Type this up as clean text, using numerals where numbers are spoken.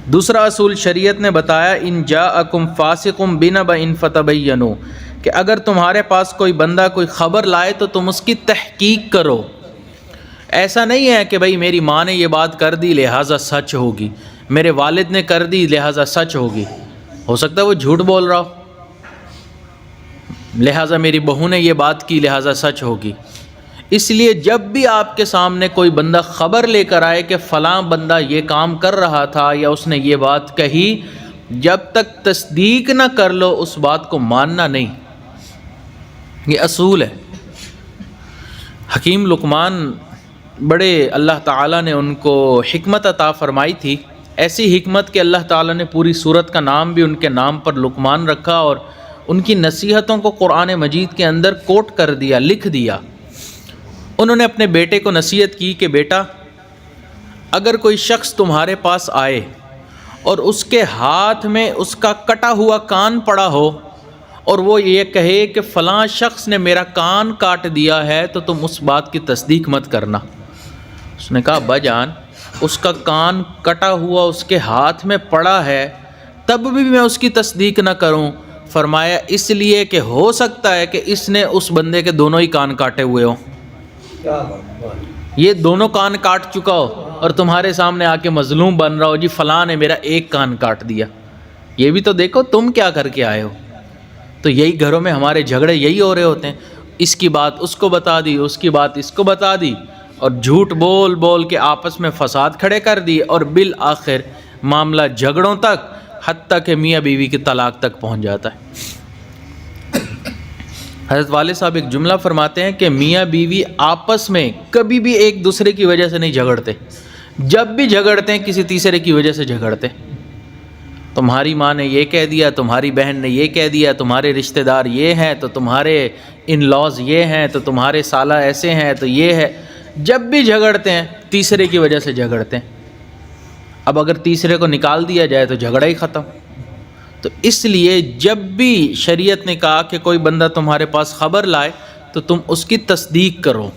دوسرا اصول شریعت نے بتایا ان جاءکم فاسق بنبأ فتبینوا، کہ اگر تمہارے پاس کوئی بندہ کوئی خبر لائے تو تم اس کی تحقیق کرو۔ ایسا نہیں ہے کہ بھئی میری ماں نے یہ بات کر دی لہٰذا سچ ہوگی، میرے والد نے کر دی لہٰذا سچ ہوگی، ہو سکتا ہے وہ جھوٹ بول رہا ہو، لہٰذا میری بہو نے یہ بات کی لہٰذا سچ ہوگی۔ اس لیے جب بھی آپ کے سامنے کوئی بندہ خبر لے کر آئے کہ فلاں بندہ یہ کام کر رہا تھا یا اس نے یہ بات کہی، جب تک تصدیق نہ کر لو اس بات کو ماننا نہیں۔ یہ اصول ہے۔ حکیم لقمان بڑے اللہ تعالیٰ نے ان کو حکمت عطا فرمائی تھی، ایسی حکمت کہ اللہ تعالیٰ نے پوری سورت کا نام بھی ان کے نام پر لقمان رکھا، اور ان کی نصیحتوں کو قرآن مجید کے اندر کوٹ کر دیا، لکھ دیا۔ انہوں نے اپنے بیٹے کو نصیحت کی کہ بیٹا، اگر کوئی شخص تمہارے پاس آئے اور اس کے ہاتھ میں اس کا کٹا ہوا کان پڑا ہو اور وہ یہ کہے کہ فلاں شخص نے میرا کان کاٹ دیا ہے، تو تم اس بات کی تصدیق مت کرنا۔ اس نے کہا ابا جان، اس کا کان کٹا ہوا اس کے ہاتھ میں پڑا ہے تب بھی میں اس کی تصدیق نہ کروں؟ فرمایا اس لیے کہ ہو سکتا ہے کہ اس نے اس بندے کے دونوں ہی کان کاٹے ہوئے ہوں، یہ دونوں کان کاٹ چکا ہو اور تمہارے سامنے آ کے مظلوم بن رہا ہو، جی فلاں نے میرا ایک کان کاٹ دیا، یہ بھی تو دیکھو تم کیا کر کے آئے ہو۔ تو یہی گھروں میں ہمارے جھگڑے یہی ہو رہے ہوتے ہیں، اس کی بات اس کو بتا دی، اس کی بات اس کو بتا دی، اور جھوٹ بول بول کے آپس میں فساد کھڑے کر دیے، اور بالآخر معاملہ جھگڑوں تک، حتیٰ کہ میاں بیوی کی طلاق تک پہنچ جاتا ہے۔ حضرت والد صاحب ایک جملہ فرماتے ہیں کہ میاں بیوی آپس میں کبھی بھی ایک دوسرے کی وجہ سے نہیں جھگڑتے، جب بھی جھگڑتے ہیں کسی تیسرے کی وجہ سے جھگڑتے۔ تمہاری ماں نے یہ کہہ دیا، تمہاری بہن نے یہ کہہ دیا، تمہارے رشتہ دار یہ ہیں تو تمہارے ان لاز یہ ہیں تو تمہارے سالہ ایسے ہیں تو یہ ہے، جب بھی جھگڑتے ہیں تیسرے کی وجہ سے جھگڑتے ہیں۔ اب اگر تیسرے کو نکال دیا جائے تو جھگڑا ہی ختم۔ تو اس لیے جب بھی شریعت نے کہا کہ کوئی بندہ تمہارے پاس خبر لائے تو تم اس کی تصدیق کرو۔